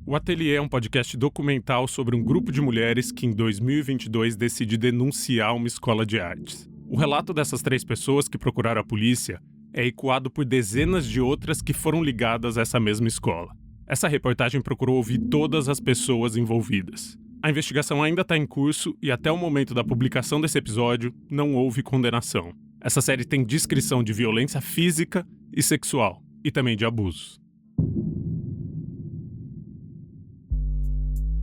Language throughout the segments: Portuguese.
O Ateliê é um podcast documental sobre um grupo de mulheres que em 2022 decide denunciar uma escola de artes. O relato dessas 3 pessoas que procuraram a polícia é ecoado por dezenas de outras que foram ligadas a essa mesma escola. Essa reportagem procurou ouvir todas as pessoas envolvidas. A investigação ainda está em curso e até o momento da publicação desse episódio não houve condenação. Essa série tem descrição de violência física e sexual, e também de abusos.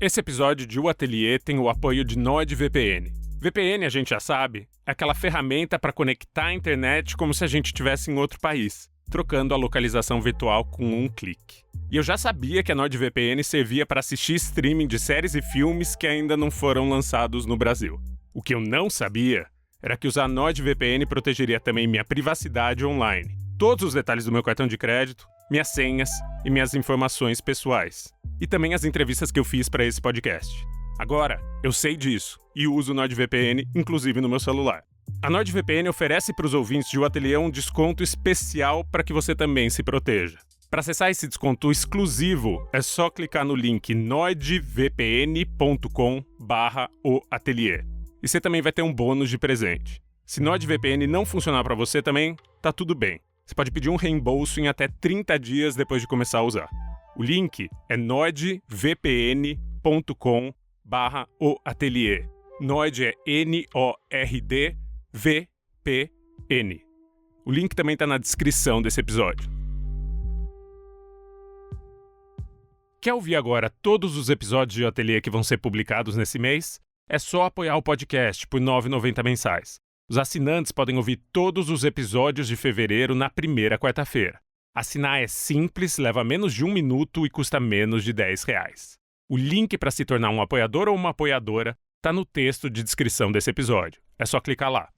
Esse episódio de O Ateliê tem o apoio de NordVPN. VPN, a gente já sabe, é aquela ferramenta para conectar a internet como se a gente estivesse em outro país, trocando a localização virtual com um clique. E eu já sabia que a NordVPN servia para assistir streaming de séries e filmes que ainda não foram lançados no Brasil. O que eu não sabia era que usar NordVPN protegeria também minha privacidade online, todos os detalhes do meu cartão de crédito, minhas senhas e minhas informações pessoais. E também as entrevistas que eu fiz para esse podcast. Agora, eu sei disso e uso o NordVPN, inclusive no meu celular. A NordVPN oferece para os ouvintes de O Ateliê um desconto especial para que você também se proteja. Para acessar esse desconto exclusivo, é só clicar no link nordvpn.com/oateliê. E você também vai ter um bônus de presente. Se NordVPN não funcionar para você também, tá tudo bem. Você pode pedir um reembolso em até 30 dias depois de começar a usar. O link é nordvpn.com/oateliê. Nord é NORDVPN. O link também está na descrição desse episódio. Quer ouvir agora todos os episódios de O Ateliê que vão ser publicados nesse mês? É só apoiar o podcast por R$ 9,90 mensais. Os assinantes podem ouvir todos os episódios de fevereiro na primeira quarta-feira. Assinar é simples, leva menos de 1 minuto e custa menos de R$10. O link para se tornar um apoiador ou uma apoiadora está no texto de descrição desse episódio. É só clicar lá.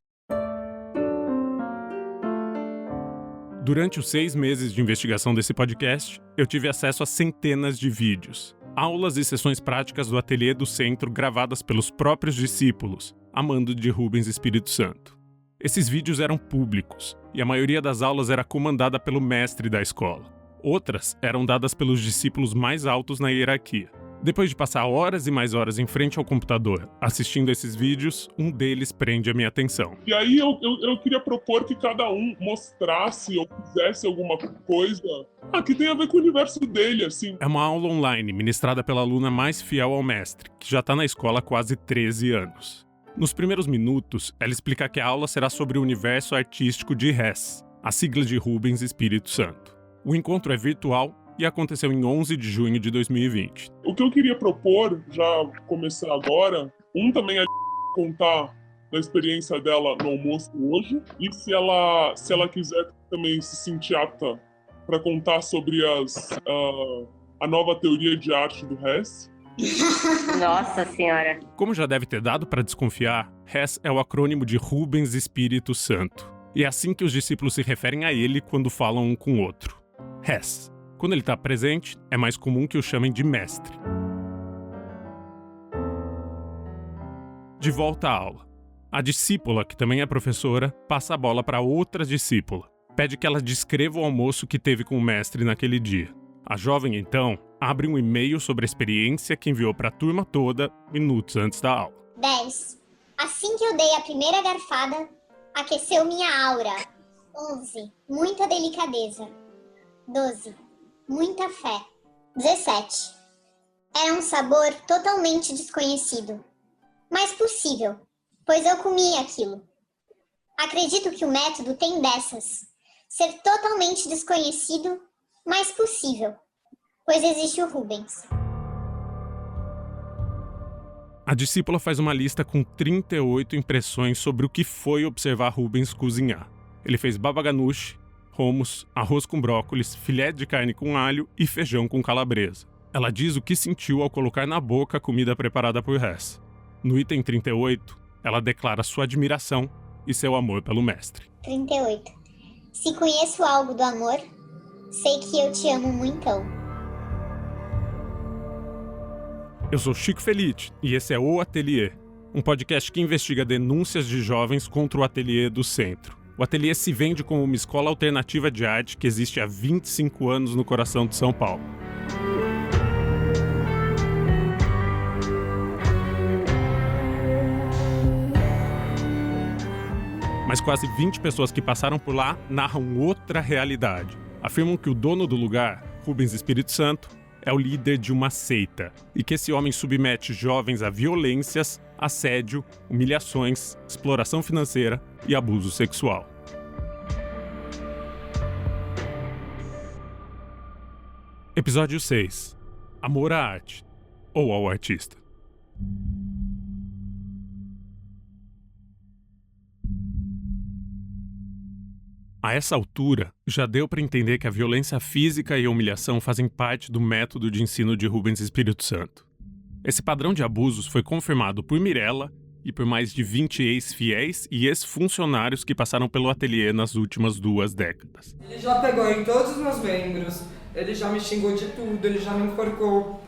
Durante os 6 meses de investigação desse podcast, eu tive acesso a centenas de vídeos, aulas e sessões práticas do Ateliê do Centro gravadas pelos próprios discípulos, amando de Rubens Espírito Santo. Esses vídeos eram públicos, e a maioria das aulas era comandada pelo mestre da escola. Outras eram dadas pelos discípulos mais altos na hierarquia. Depois de passar horas e mais horas em frente ao computador, assistindo esses vídeos, um deles prende a minha atenção. E aí eu queria propor que cada um mostrasse ou fizesse alguma coisa que tem a ver com o universo dele, assim. É uma aula online, ministrada pela aluna mais fiel ao mestre, que já está na escola há quase 13 anos. Nos primeiros minutos, ela explica que a aula será sobre o universo artístico de Hess, a sigla de Rubens Espírito Santo. O encontro é virtual e aconteceu em 11 de junho de 2020. O que eu queria propor, já começar agora, também é contar da experiência dela no almoço hoje, e se ela quiser também se sentir apta para contar sobre a nova teoria de arte do Hess. Nossa Senhora! Como já deve ter dado para desconfiar, Hess é o acrônimo de Rubens Espírito Santo. E é assim que os discípulos se referem a ele quando falam um com o outro. Hess. Quando ele está presente, é mais comum que o chamem de mestre. De volta à aula. A discípula, que também é professora, passa a bola para outra discípula. Pede que ela descreva o almoço que teve com o mestre naquele dia. A jovem, então, abre um e-mail sobre a experiência que enviou para a turma toda minutos antes da aula. 10. Assim que eu dei a primeira garfada, aqueceu minha aura. 11. Muita delicadeza. 12. Muita fé. 17. Era um sabor totalmente desconhecido, mas possível, pois eu comi aquilo. Acredito que o método tem dessas. Ser totalmente desconhecido, mas possível, pois existe o Rubens. A discípula faz uma lista com 38 impressões sobre o que foi observar Rubens cozinhar. Ele fez baba ganoush, hummus, arroz com brócolis, filé de carne com alho e feijão com calabresa. Ela diz o que sentiu ao colocar na boca a comida preparada por Hess. No item 38, ela declara sua admiração e seu amor pelo mestre. 38. Se conheço algo do amor, sei que eu te amo muitão. Eu sou Chico Felitti e esse é O Ateliê, um podcast que investiga denúncias de jovens contra o Ateliê do Centro. O Ateliê se vende como uma escola alternativa de arte que existe há 25 anos no coração de São Paulo. Mas quase 20 pessoas que passaram por lá narram outra realidade. Afirmam que o dono do lugar, Rubens Espírito Santo, é o líder de uma seita e que esse homem submete jovens a violências, assédio, humilhações, exploração financeira e abuso sexual. Episódio 6. Amor à arte, ou ao artista. A essa altura, já deu para entender que a violência física e a humilhação fazem parte do método de ensino de Rubens Espírito Santo. Esse padrão de abusos foi confirmado por Mirella e por mais de 20 ex-fiéis e ex-funcionários que passaram pelo ateliê nas últimas 2 décadas. Ele já pegou em todos os meus membros, ele já me xingou de tudo, ele já me enforcou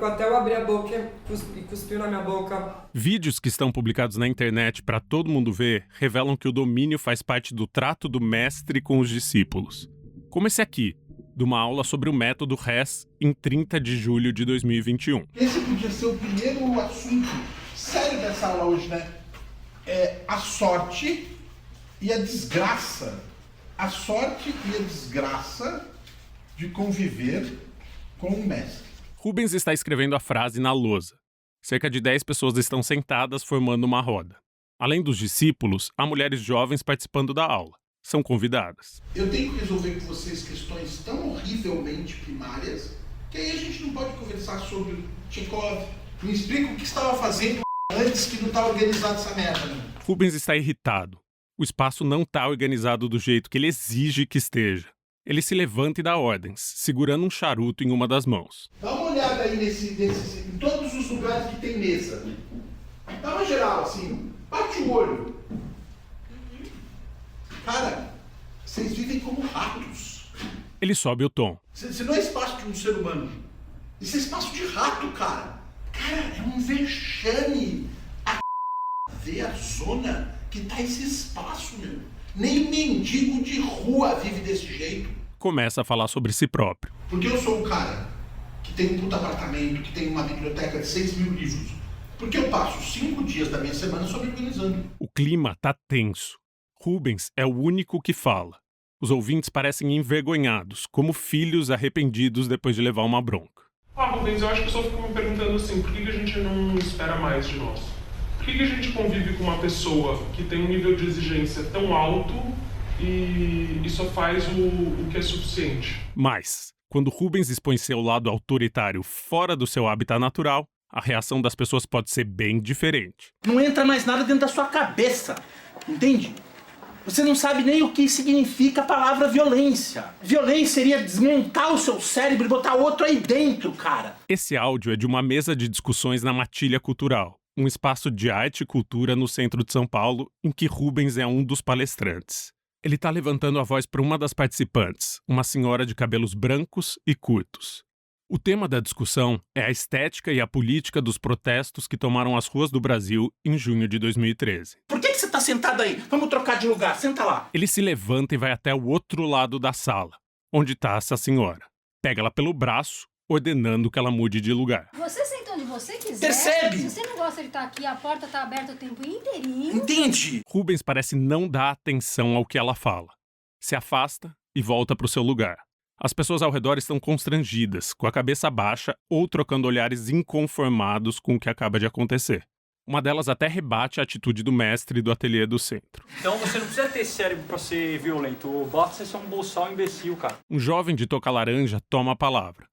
até eu abrir a boca e cuspiu na minha boca. Vídeos que estão publicados na internet para todo mundo ver revelam que o domínio faz parte do trato do mestre com os discípulos. Como esse aqui, de uma aula sobre o método RES em 30 de julho de 2021. Esse podia ser o primeiro assunto sério dessa aula hoje, né? É a sorte e a desgraça. A sorte e a desgraça de conviver com o mestre. Rubens está escrevendo a frase na lousa. Cerca de 10 pessoas estão sentadas formando uma roda. Além dos discípulos, há mulheres jovens participando da aula. São convidadas. Eu tenho que resolver com vocês questões tão horrivelmente primárias que aí a gente não pode conversar sobre Chekhov. Me explica o que estava fazendo antes que não estava organizado essa merda. Né? Rubens está irritado. O espaço não está organizado do jeito que ele exige que esteja. Ele se levanta e dá ordens, segurando um charuto em uma das mãos. Dá uma olhada aí em todos os lugares que tem mesa. Dá uma geral, assim. Bate o olho. Cara, vocês vivem como ratos. Ele sobe o tom. Isso não é espaço de um ser humano. Isso é espaço de rato, cara. Cara, é um vexame. Ver a zona que tá esse espaço, meu. Nem mendigo de rua vive desse jeito. Começa a falar sobre si próprio. Porque eu sou um cara que tem um puto apartamento, que tem uma biblioteca de 6.000 livros. Porque eu passo 5 dias da minha semana só me organizando. O clima tá tenso. Rubens é o único que fala. Os ouvintes parecem envergonhados, como filhos arrependidos depois de levar uma bronca. Rubens, eu acho que eu só fico me perguntando assim, por que a gente não espera mais de nós? Por que a gente convive com uma pessoa que tem um nível de exigência tão alto e só faz o que é suficiente? Mas, quando Rubens expõe seu lado autoritário fora do seu habitat natural, a reação das pessoas pode ser bem diferente. Não entra mais nada dentro da sua cabeça, entende? Você não sabe nem o que significa a palavra violência. Violência seria desmontar o seu cérebro e botar outro aí dentro, cara. Esse áudio é de uma mesa de discussões na Matilha Cultural, um espaço de arte e cultura no centro de São Paulo, em que Rubens é um dos palestrantes. Ele está levantando a voz para uma das participantes, uma senhora de cabelos brancos e curtos. O tema da discussão é a estética e a política dos protestos que tomaram as ruas do Brasil em junho de 2013. Por que você está sentado aí? Vamos trocar de lugar, senta lá. Ele se levanta e vai até o outro lado da sala, onde está essa senhora. Pega ela pelo braço, ordenando que ela mude de lugar. Você senta onde você quiser. Percebe? Se você não gosta de estar aqui, a porta está aberta o tempo inteirinho. Entende? Rubens parece não dar atenção ao que ela fala. Se afasta e volta para o seu lugar. As pessoas ao redor estão constrangidas, com a cabeça baixa ou trocando olhares inconformados com o que acaba de acontecer. Uma delas até rebate a atitude do mestre do ateliê do centro. Então você não precisa ter cérebro pra ser violento. Basta ser um boçal imbecil, cara. Um jovem de touca laranja toma a palavra.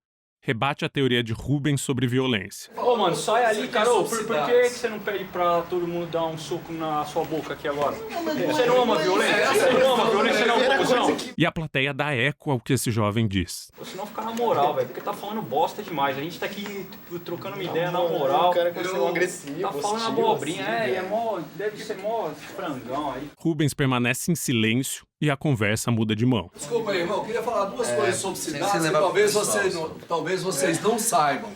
Rebate a teoria de Rubens sobre violência. Ô, mano, sai ali, cara. Por que você não pede pra todo mundo dar um soco na sua boca aqui agora? Você não ama violência? Você não ama violência, não, confusão? E a plateia dá eco ao que esse jovem diz. Você não fica na moral, velho, porque tá falando bosta demais. A gente tá aqui trocando uma ideia na moral. Eu agressivo, tá falando abobrinha, assim, e é mó, deve ser mó frangão aí. Rubens permanece em silêncio e a conversa muda de mão. Desculpa aí, irmão, eu queria falar 2 coisas sobre cidades que talvez vocês não saibam.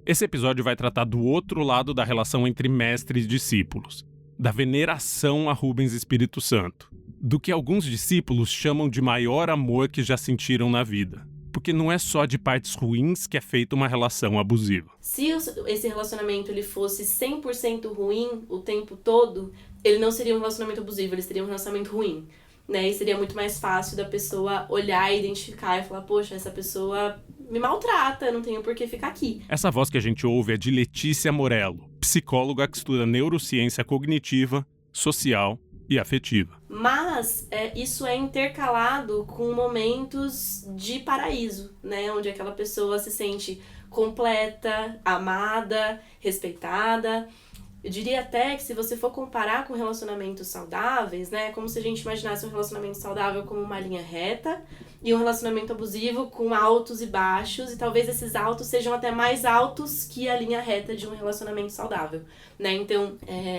Esse episódio vai tratar do outro lado da relação entre mestre e discípulos, da veneração a Rubens Espírito Santo, do que alguns discípulos chamam de maior amor que já sentiram na vida. porque não é só de partes ruins que é feita uma relação abusiva. Se esse relacionamento ele fosse 100% ruim o tempo todo, ele não seria um relacionamento abusivo, ele seria um relacionamento ruim, né? E seria muito mais fácil da pessoa olhar e identificar e falar, poxa, essa pessoa me maltrata, não tenho por que ficar aqui. Essa voz que a gente ouve é de Letícia Morello, psicóloga que estuda neurociência cognitiva, social e afetiva. Mas isso é intercalado com momentos de paraíso, né? Onde aquela pessoa se sente completa, amada, respeitada. Eu diria até que se você for comparar com relacionamentos saudáveis, né? É como se a gente imaginasse um relacionamento saudável como uma linha reta e um relacionamento abusivo com altos e baixos, e talvez esses altos sejam até mais altos que a linha reta de um relacionamento saudável, né? Então,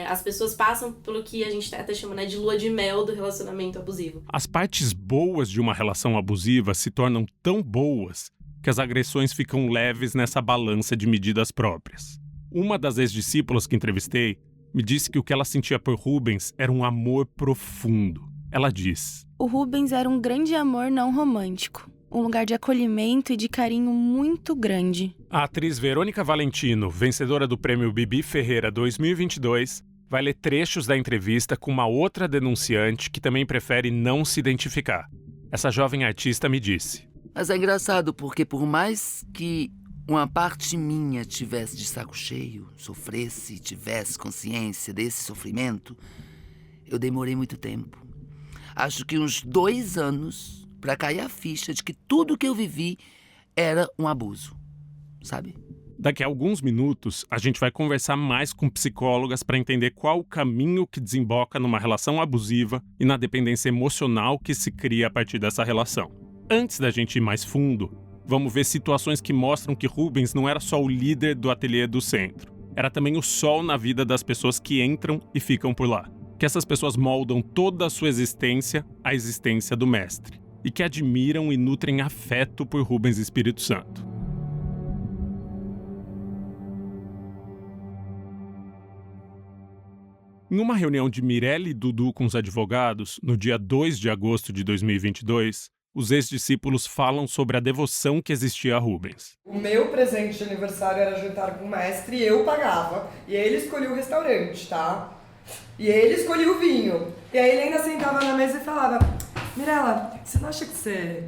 as pessoas passam pelo que a gente até chama, né, de lua de mel do relacionamento abusivo. As partes boas de uma relação abusiva se tornam tão boas que as agressões ficam leves nessa balança de medidas próprias. Uma das ex-discípulas que entrevistei me disse que o que ela sentia por Rubens era um amor profundo. Ela diz: o Rubens era um grande amor não romântico, um lugar de acolhimento e de carinho muito grande. A atriz Verônica Valentino, vencedora do Prêmio Bibi Ferreira 2022, vai ler trechos da entrevista com uma outra denunciante que também prefere não se identificar. Essa jovem artista me disse: mas é engraçado porque por mais que uma parte minha tivesse de saco cheio, sofresse, tivesse consciência desse sofrimento, eu demorei muito tempo. Acho que uns 2 anos para cair a ficha de que tudo que eu vivi era um abuso, sabe? Daqui a alguns minutos, a gente vai conversar mais com psicólogas para entender qual o caminho que desemboca numa relação abusiva e na dependência emocional que se cria a partir dessa relação. Antes da gente ir mais fundo, vamos ver situações que mostram que Rubens não era só o líder do ateliê do centro. Era também o sol na vida das pessoas que entram e ficam por lá. Que essas pessoas moldam toda a sua existência à existência do mestre. E que admiram e nutrem afeto por Rubens Espírito Santo. Em uma reunião de Mirelle e Dudu com os advogados, no dia 2 de agosto de 2022, os ex-discípulos falam sobre a devoção que existia a Rubens. O meu presente de aniversário era jantar com o mestre e eu pagava. E ele escolhia o restaurante, tá? E ele escolhia o vinho. E aí ele ainda sentava na mesa e falava: Mirella, você não acha que você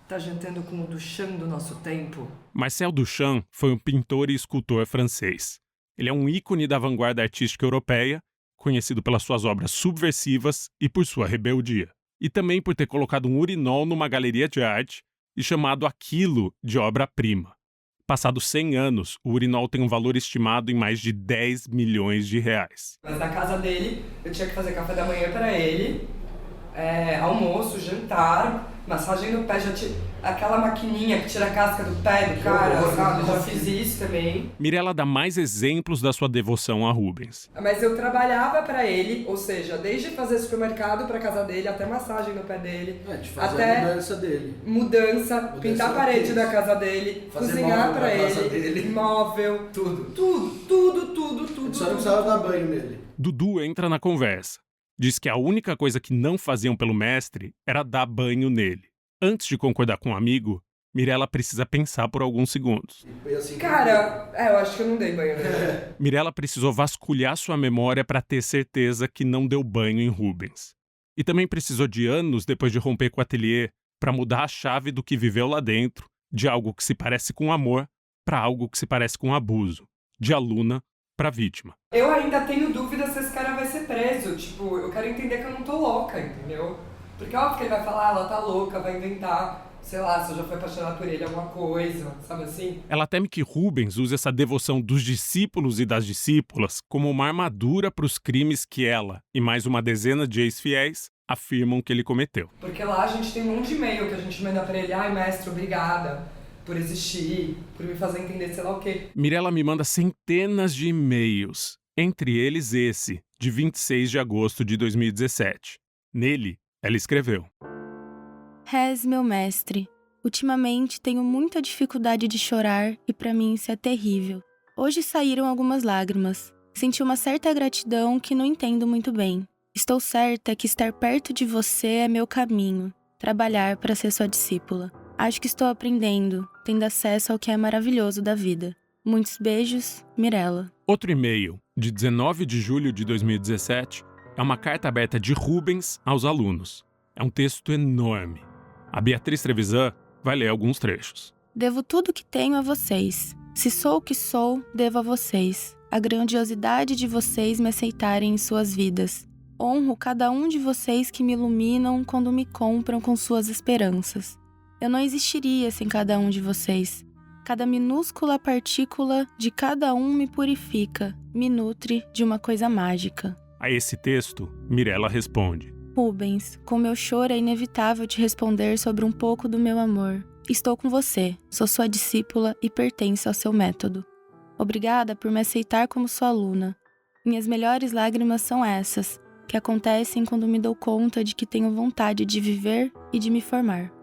tá jantando com o Duchamp do nosso tempo? Marcel Duchamp foi um pintor e escultor francês. Ele é um ícone da vanguarda artística europeia, conhecido pelas suas obras subversivas e por sua rebeldia. E também por ter colocado um urinol numa galeria de arte e chamado aquilo de obra-prima. Passados 100 anos, o urinol tem um valor estimado em mais de 10 milhões de reais. Mas na casa dele, eu tinha que fazer café da manhã para ele, almoço, jantar, massagem no pé, aquela maquininha que tira a casca do pé do cara, sabe? Já fiz isso também. Mirella dá mais exemplos da sua devoção a Rubens. Mas eu trabalhava para ele, ou seja, desde fazer supermercado para casa dele, até massagem no pé dele, de fazer até a mudança dele. Mudança pintar a parede da casa dele, cozinhar para ele, móvel, tudo. Só não precisava dar banho nele. Dudu entra na conversa. Diz que a única coisa que não faziam pelo mestre era dar banho nele. Antes de concordar com um amigo, Mirella precisa pensar por alguns segundos. Cara, eu acho que eu não dei banho nele. Mirella precisou vasculhar sua memória para ter certeza que não deu banho em Rubens. E também precisou de anos depois de romper com o ateliê para mudar a chave do que viveu lá dentro, de algo que se parece com amor para algo que se parece com abuso, de aluna para vítima. Eu ainda tenho dúvida se esse cara vai ser preso. Tipo, eu quero entender que eu não tô louca, entendeu? Porque óbvio que ele vai falar, ela tá louca, vai inventar, sei lá, se eu já fui apaixonada por ele, alguma coisa, sabe assim? Ela teme que Rubens use essa devoção dos discípulos e das discípulas como uma armadura para os crimes que ela e mais uma dezena de ex-fiéis afirmam que ele cometeu. Porque lá a gente tem um monte de e-mail que a gente manda pra ele: ai, mestre, obrigada por existir, por me fazer entender sei lá o quê. Mirella me manda centenas de e-mails, entre eles esse, de 26 de agosto de 2017. Nele, ela escreveu: Rez, meu mestre, ultimamente tenho muita dificuldade de chorar e pra mim isso é terrível. Hoje saíram algumas lágrimas. Senti uma certa gratidão que não entendo muito bem. Estou certa que estar perto de você é meu caminho, trabalhar para ser sua discípula. Acho que estou aprendendo, tendo acesso ao que é maravilhoso da vida. Muitos beijos, Mirella. Outro e-mail, de 19 de julho de 2017, é uma carta aberta de Rubens aos alunos. É um texto enorme. A Beatriz Trevisan vai ler alguns trechos. Devo tudo que tenho a vocês. Se sou o que sou, devo a vocês. A grandiosidade de vocês me aceitarem em suas vidas. Honro cada um de vocês que me iluminam quando me compram com suas esperanças. Eu não existiria sem cada um de vocês. Cada minúscula partícula de cada um me purifica, me nutre de uma coisa mágica. A esse texto, Mirella responde. Rubens, com meu choro é inevitável te responder sobre um pouco do meu amor. Estou com você, sou sua discípula e pertenço ao seu método. Obrigada por me aceitar como sua aluna. Minhas melhores lágrimas são essas, que acontecem quando me dou conta de que tenho vontade de viver e de me formar.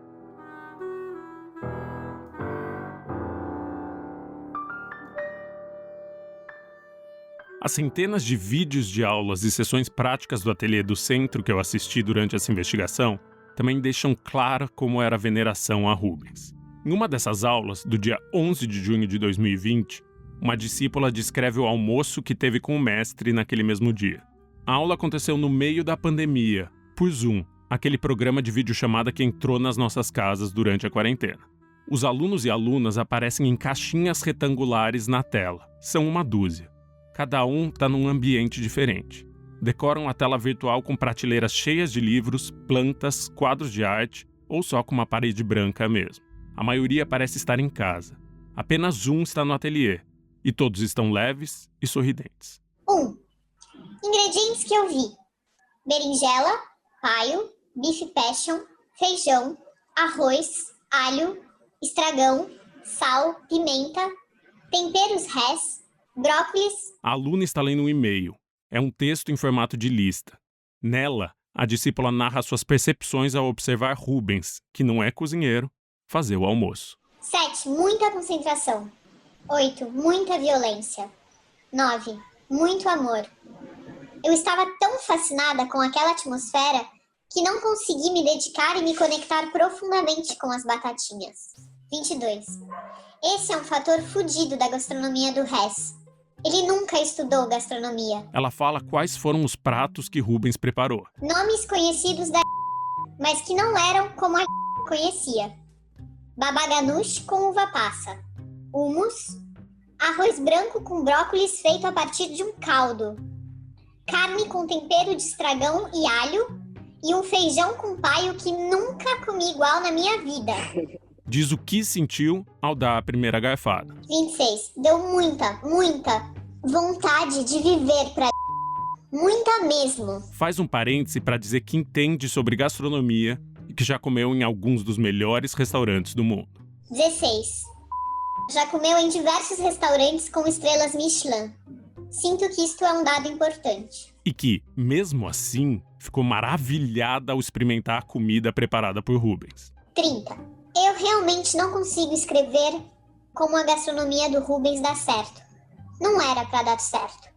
As centenas de vídeos de aulas e sessões práticas do ateliê do centro que eu assisti durante essa investigação também deixam clara como era a veneração a Rubens. Em uma dessas aulas, do dia 11 de junho de 2020, uma discípula descreve o almoço que teve com o mestre naquele mesmo dia. A aula aconteceu no meio da pandemia, por Zoom, aquele programa de videochamada que entrou nas nossas casas durante a quarentena. Os alunos e alunas aparecem em caixinhas retangulares na tela, são uma dúzia. Cada um está num ambiente diferente. Decoram a tela virtual com prateleiras cheias de livros, plantas, quadros de arte ou só com uma parede branca mesmo. A maioria parece estar em casa. Apenas um está no ateliê. E todos estão leves e sorridentes. 1. Ingredientes que eu vi. Berinjela, paio, bife passion, feijão, arroz, alho, estragão, sal, pimenta, temperos res, brócolis. A aluna está lendo um e-mail. É um texto em formato de lista. Nela, a discípula narra suas percepções ao observar Rubens, que não é cozinheiro, fazer o almoço. 7. Muita concentração. 8. Muita violência. 9. Muito amor. Eu estava tão fascinada com aquela atmosfera que não consegui me dedicar e me conectar profundamente com as batatinhas. 22. Esse é um fator fudido da gastronomia do Hess. Ele nunca estudou gastronomia. Ela fala quais foram os pratos que Rubens preparou. Nomes conhecidos da mas que não eram como a conhecia. Baba ganoush com uva passa. Hummus. Arroz branco com brócolis feito a partir de um caldo. Carne com tempero de estragão e alho. E um feijão com paio que nunca comi igual na minha vida. Diz o que sentiu ao dar a primeira garfada. 26. Deu muita vontade de viver pra muita mesmo. Faz um parêntese para dizer que entende sobre gastronomia e que já comeu em alguns dos melhores restaurantes do mundo. 16. Já comeu em diversos restaurantes com estrelas Michelin. Sinto que isto é um dado importante. E que, mesmo assim, ficou maravilhada ao experimentar a comida preparada por Rubens. 30. Eu realmente não consigo escrever como a gastronomia do Rubens dá certo. Não era pra dar certo.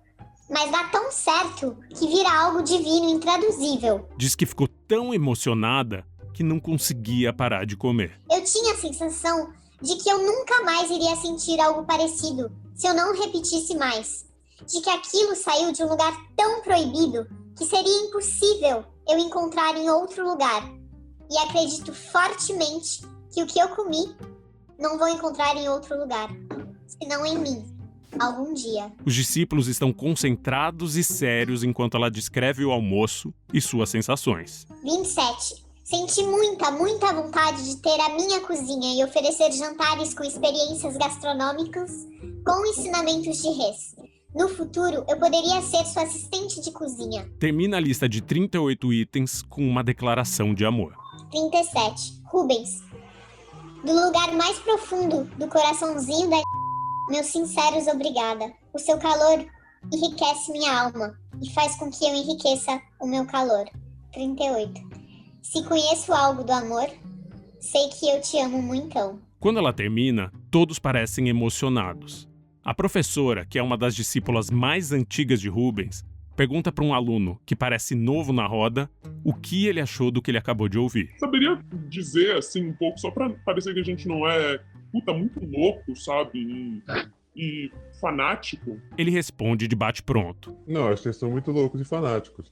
Mas dá tão certo que vira algo divino e intraduzível. Diz que ficou tão emocionada que não conseguia parar de comer. Eu tinha a sensação de que eu nunca mais iria sentir algo parecido se eu não repetisse mais. De que aquilo saiu de um lugar tão proibido que seria impossível eu encontrar em outro lugar. E acredito fortemente que o que eu comi não vou encontrar em outro lugar, senão em mim, algum dia. Os discípulos estão concentrados e sérios enquanto ela descreve o almoço e suas sensações. 27. Senti muita vontade de ter a minha cozinha e oferecer jantares com experiências gastronômicas com ensinamentos de res. No futuro, eu poderia ser sua assistente de cozinha. Termina a lista de 38 itens com uma declaração de amor. 37. Rubens. Do lugar mais profundo do coraçãozinho da meus sinceros obrigada. O seu calor enriquece minha alma e faz com que eu enriqueça o meu calor. 38. Se conheço algo do amor, sei que eu te amo muitão. Quando ela termina, todos parecem emocionados. A professora, que é uma das discípulas mais antigas de Rubens, pergunta para um aluno que parece novo na roda o que ele achou do que ele acabou de ouvir. Saberia dizer, assim, um pouco, só pra parecer que a gente não é, muito louco, sabe? E fanático? Ele responde de bate-pronto. Não, acho que vocês são muito loucos e fanáticos.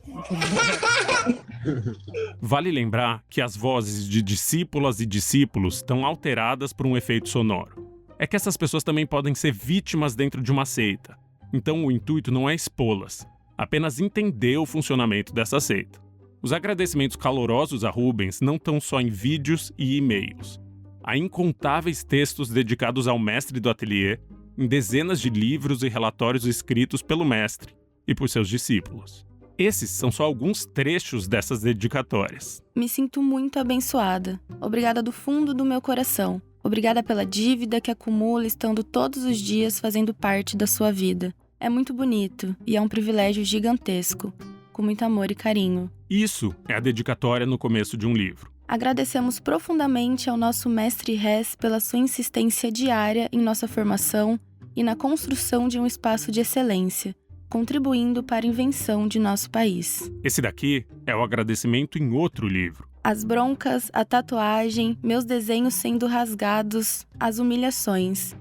Vale lembrar que as vozes de discípulas e discípulos estão alteradas por um efeito sonoro. É que essas pessoas também podem ser vítimas dentro de uma seita. Então o intuito não é expô-las, apenas entender o funcionamento dessa seita. Os agradecimentos calorosos a Rubens não estão só em vídeos e e-mails. Há incontáveis textos dedicados ao mestre do ateliê, em dezenas de livros e relatórios escritos pelo mestre e por seus discípulos. Esses são só alguns trechos dessas dedicatórias. Me sinto muito abençoada. Obrigada do fundo do meu coração. Obrigada pela dívida que acumula estando todos os dias fazendo parte da sua vida. É muito bonito e é um privilégio gigantesco. Com muito amor e carinho. Isso é a dedicatória no começo de um livro. Agradecemos profundamente ao nosso mestre Hess pela sua insistência diária em nossa formação e na construção de um espaço de excelência, contribuindo para a invenção de nosso país. Esse daqui é o agradecimento em outro livro. As broncas, a tatuagem, meus desenhos sendo rasgados, as humilhações.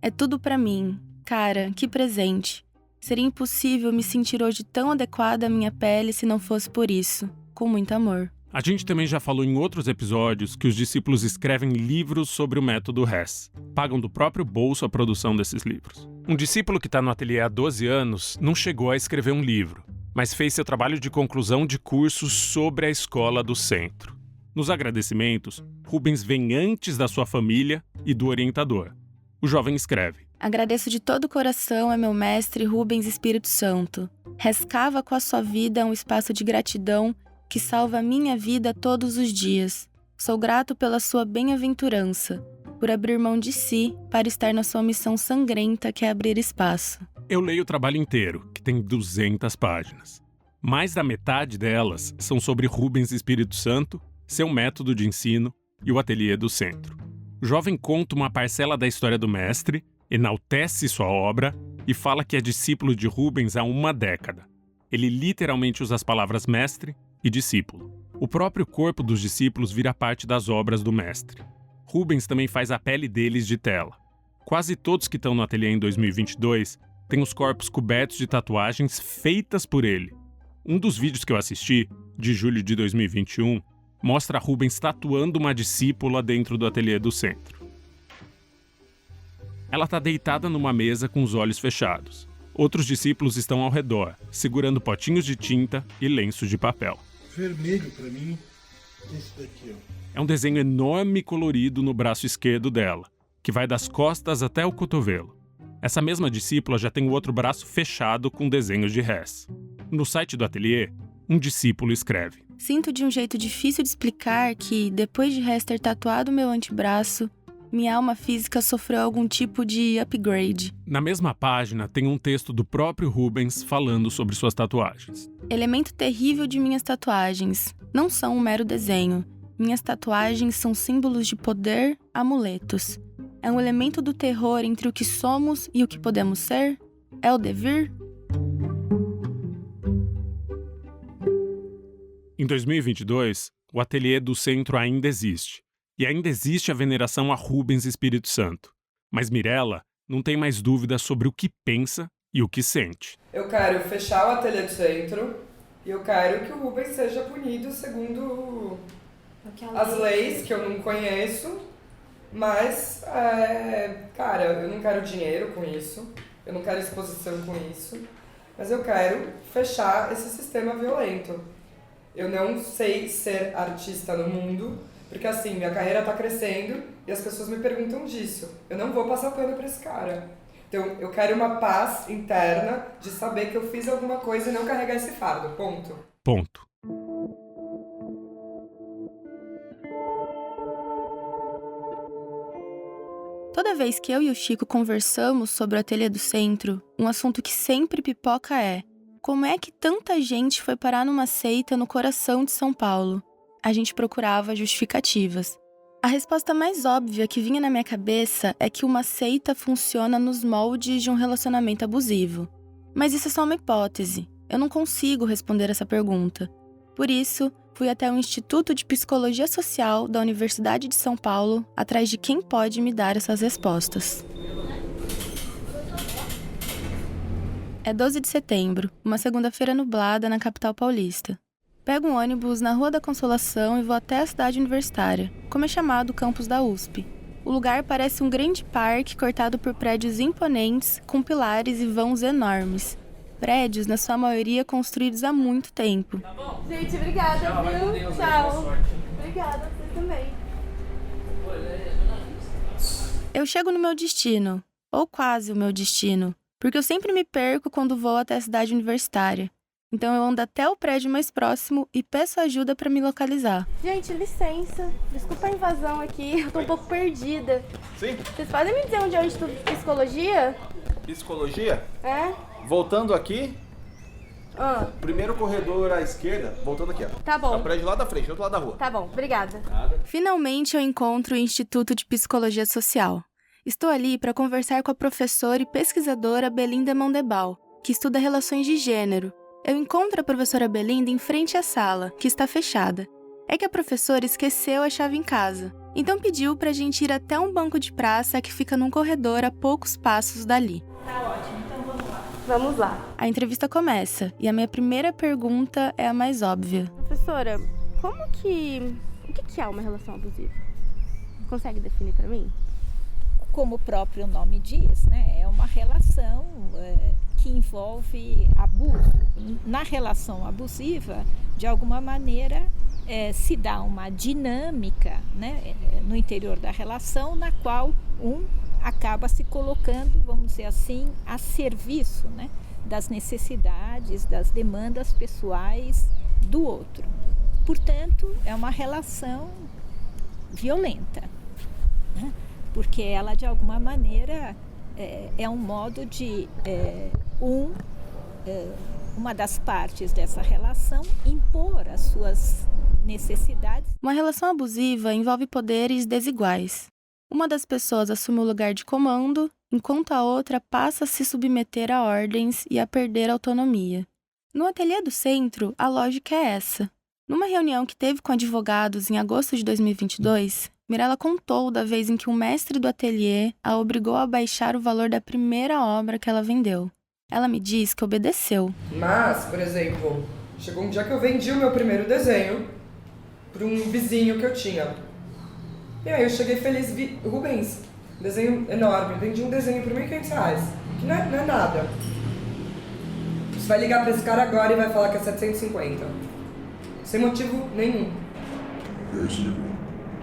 É tudo pra mim. Cara, que presente. Seria impossível me sentir hoje tão adequada à minha pele se não fosse por isso. Com muito amor. A gente também já falou em outros episódios que os discípulos escrevem livros sobre o método Hess. Pagam do próprio bolso a produção desses livros. Um discípulo que está no ateliê há 12 anos não chegou a escrever um livro, mas fez seu trabalho de conclusão de cursos sobre a escola do centro. Nos agradecimentos, Rubens vem antes da sua família e do orientador. O jovem escreve: Agradeço de todo o coração a meu mestre Rubens Espírito Santo. Rescava com a sua vida um espaço de gratidão que salva a minha vida todos os dias. Sou grato pela sua bem-aventurança, por abrir mão de si para estar na sua missão sangrenta que é abrir espaço. Eu leio o trabalho inteiro, que tem 200 páginas. Mais da metade delas são sobre Rubens Espírito Santo, seu método de ensino e o ateliê do centro. O jovem conta uma parcela da história do mestre, enaltece sua obra e fala que é discípulo de Rubens há uma década. Ele literalmente usa as palavras mestre e discípulo. O próprio corpo dos discípulos vira parte das obras do mestre. Rubens também faz a pele deles de tela. Quase todos que estão no ateliê em 2022 têm os corpos cobertos de tatuagens feitas por ele. Um dos vídeos que eu assisti, de julho de 2021, mostra Rubens tatuando uma discípula dentro do ateliê do centro. Ela está deitada numa mesa com os olhos fechados. Outros discípulos estão ao redor, segurando potinhos de tinta e lenços de papel. Vermelho pra mim, esse daqui, ó. É um desenho enorme e colorido no braço esquerdo dela, que vai das costas até o cotovelo. Essa mesma discípula já tem o outro braço fechado com desenhos de Hess. No site do ateliê, um discípulo escreve: Sinto de um jeito difícil de explicar que, depois de Hess ter tatuado meu antebraço, minha alma física sofreu algum tipo de upgrade. Na mesma página tem um texto do próprio Rubens falando sobre suas tatuagens. Elemento terrível de minhas tatuagens. Não são um mero desenho. Minhas tatuagens são símbolos de poder, amuletos. É um elemento do terror entre o que somos e o que podemos ser? É o devir? Em 2022, o ateliê do centro ainda existe. E ainda existe a veneração a Rubens Espírito Santo. Mas Mirella não tem mais dúvida sobre o que pensa e o que sente. Eu quero fechar o ateliê do centro e eu quero que o Rubens seja punido segundo as leis que eu não conheço. Mas, cara, eu não quero dinheiro com isso, eu não quero exposição com isso. Mas eu quero fechar esse sistema violento. Eu não sei ser artista no mundo, porque assim, minha carreira tá crescendo e as pessoas me perguntam disso. Eu não vou passar pano pra esse cara. Então, eu quero uma paz interna de saber que eu fiz alguma coisa e não carregar esse fardo. Ponto. Ponto. Toda vez que eu e o Chico conversamos sobre o ateliê do centro, um assunto que sempre pipoca é: como é que tanta gente foi parar numa seita no coração de São Paulo? A gente procurava justificativas. A resposta mais óbvia que vinha na minha cabeça é que uma seita funciona nos moldes de um relacionamento abusivo. Mas isso é só uma hipótese. Eu não consigo responder essa pergunta. Por isso, fui até o Instituto de Psicologia Social da Universidade de São Paulo atrás de quem pode me dar essas respostas. É 12 de setembro, uma segunda-feira nublada na capital paulista. Pego um ônibus na Rua da Consolação e vou até a cidade universitária, como é chamado o campus da USP. O lugar parece um grande parque cortado por prédios imponentes, com pilares e vãos enormes. Prédios, na sua maioria, construídos há muito tempo. Gente, obrigada, tchau, viu? Tchau. Obrigada, você também. Eu chego no meu destino, ou quase o meu destino, porque eu sempre me perco quando vou até a cidade universitária. Então eu ando até o prédio mais próximo e peço ajuda para me localizar. Gente, licença. Desculpa a invasão aqui, eu tô um pouco perdida. Sim? Vocês podem me dizer onde é o Instituto de Psicologia? Psicologia? É? Voltando aqui, primeiro corredor à esquerda, voltando aqui, ó. Tá bom. É o prédio lá da frente, do outro lado da rua. Tá bom, obrigada. Nada. Finalmente eu encontro o Instituto de Psicologia Social. Estou ali para conversar com a professora e pesquisadora Belinda Mondebal, que estuda relações de gênero. Eu encontro a professora Belinda em frente à sala, que está fechada. É que a professora esqueceu a chave em casa, então pediu pra gente ir até um banco de praça que fica num corredor a poucos passos dali. Tá ótimo, então vamos lá. Vamos lá. A entrevista começa, e a minha primeira pergunta é a mais óbvia. Professora, o que é uma relação abusiva? Consegue definir pra mim? Como o próprio nome diz, né, é uma relação que envolve abuso. Na relação abusiva, de alguma maneira, se dá uma dinâmica, né, no interior da relação, na qual um acaba se colocando, vamos dizer assim, a serviço, né, das necessidades, das demandas pessoais do outro. Portanto, é uma relação violenta, né? Porque ela, de alguma maneira, é um modo de uma das partes dessa relação impor as suas necessidades. Uma relação abusiva envolve poderes desiguais. Uma das pessoas assume o lugar de comando, enquanto a outra passa a se submeter a ordens e a perder a autonomia. No ateliê do centro, a lógica é essa. Numa reunião que teve com advogados em agosto de 2022, Mirella contou da vez em que um mestre do ateliê a obrigou a baixar o valor da primeira obra que ela vendeu. Ela me diz que obedeceu. Mas, por exemplo, chegou um dia que eu vendi o meu primeiro desenho para um vizinho que eu tinha. E aí eu cheguei feliz, Rubens, desenho enorme, vendi um desenho por R$1.500, que não é nada. Você vai ligar para esse cara agora e vai falar que é 750. Sem motivo nenhum. E aí, Silvio?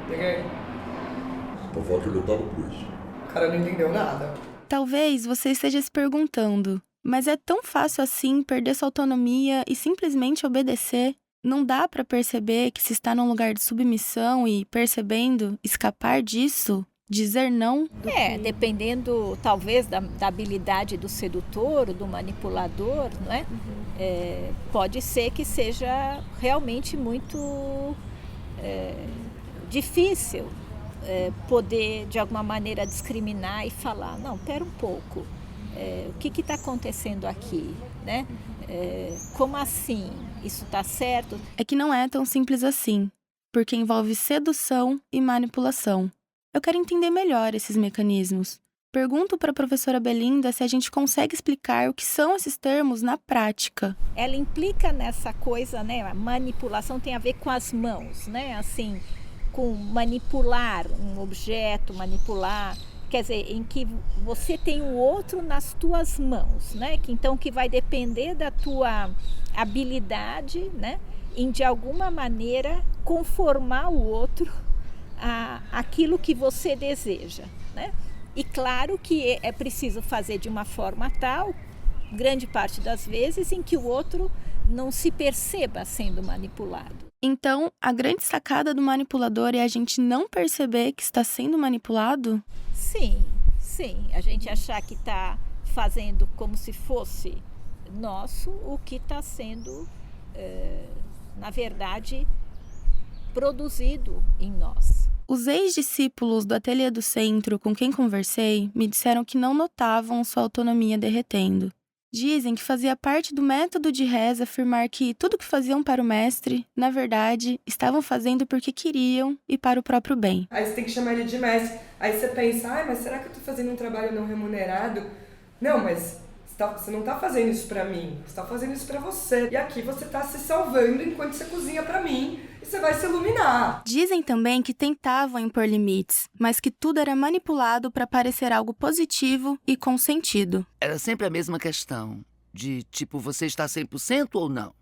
Peguei. Pra falar que ele tava por isso. O cara não entendeu nada. Talvez você esteja se perguntando, mas é tão fácil assim perder sua autonomia e simplesmente obedecer? Não dá pra perceber que se está num lugar de submissão e, percebendo, escapar disso? Dizer não? Dependendo talvez da habilidade do sedutor, do manipulador, não é? Pode ser que seja realmente muito difícil poder de alguma maneira discriminar e falar, não, pera um pouco, o que está acontecendo aqui, né? Como assim? Isso está certo? É que não é tão simples assim, porque envolve sedução e manipulação. Eu quero entender melhor esses mecanismos. Pergunto para a professora Belinda se a gente consegue explicar o que são esses termos na prática. Ela implica nessa coisa, né? A manipulação tem a ver com as mãos, né? Assim, com manipular um objeto, manipular, quer dizer, em que você tem o outro nas tuas mãos, né? Então que vai depender da tua habilidade, né? Em de alguma maneira conformar o outro aquilo que você deseja, né? E claro que é preciso fazer de uma forma tal, grande parte das vezes, em que o outro não se perceba sendo manipulado. Então, a grande sacada do manipulador é a gente não perceber que está sendo manipulado? Sim. A gente achar que está fazendo como se fosse nosso o que está sendo, na verdade, produzido em nós. Os ex-discípulos do ateliê do centro com quem conversei me disseram que não notavam sua autonomia derretendo. Dizem que fazia parte do método de Hess afirmar que tudo que faziam para o mestre, na verdade, estavam fazendo porque queriam e para o próprio bem. Aí você tem que chamar ele de mestre. Aí você pensa, mas será que eu tô fazendo um trabalho não remunerado? Não, mas você não tá fazendo isso pra mim, você tá fazendo isso pra você. E aqui você tá se salvando enquanto você cozinha pra mim e você vai se iluminar. Dizem também que tentavam impor limites, mas que tudo era manipulado para parecer algo positivo e com sentido. Era sempre a mesma questão, de tipo, você está 100% ou não?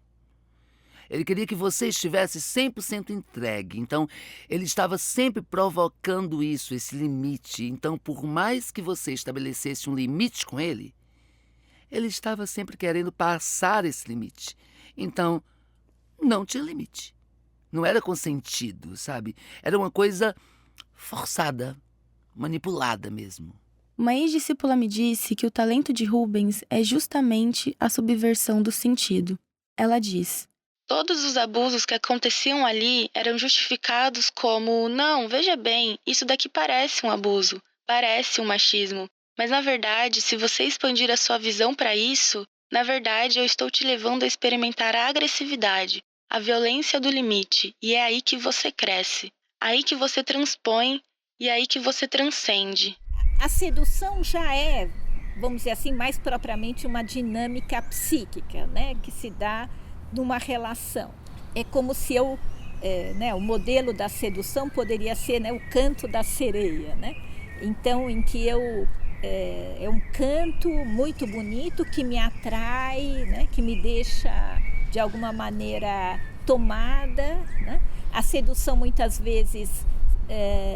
Ele queria que você estivesse 100% entregue, então ele estava sempre provocando isso, esse limite. Então, por mais que você estabelecesse um limite com ele estava sempre querendo passar esse limite. Então, não tinha limite. Não era consentido, sabe? Era uma coisa forçada, manipulada mesmo. Uma ex-discípula me disse que o talento de Rubens é justamente a subversão do sentido. Ela diz: todos os abusos que aconteciam ali eram justificados como, não, veja bem, isso daqui parece um abuso, parece um machismo. Mas, na verdade, se você expandir a sua visão para isso, na verdade, eu estou te levando a experimentar a agressividade, a violência do limite, e é aí que você cresce, aí que você transpõe e aí que você transcende. A sedução já é, vamos dizer assim, mais propriamente uma dinâmica psíquica, né, que se dá numa relação. É como se o modelo da sedução poderia ser, né, o canto da sereia, né? Então, em que é um canto muito bonito que me atrai, né, que me deixa de alguma maneira tomada, né? A sedução muitas vezes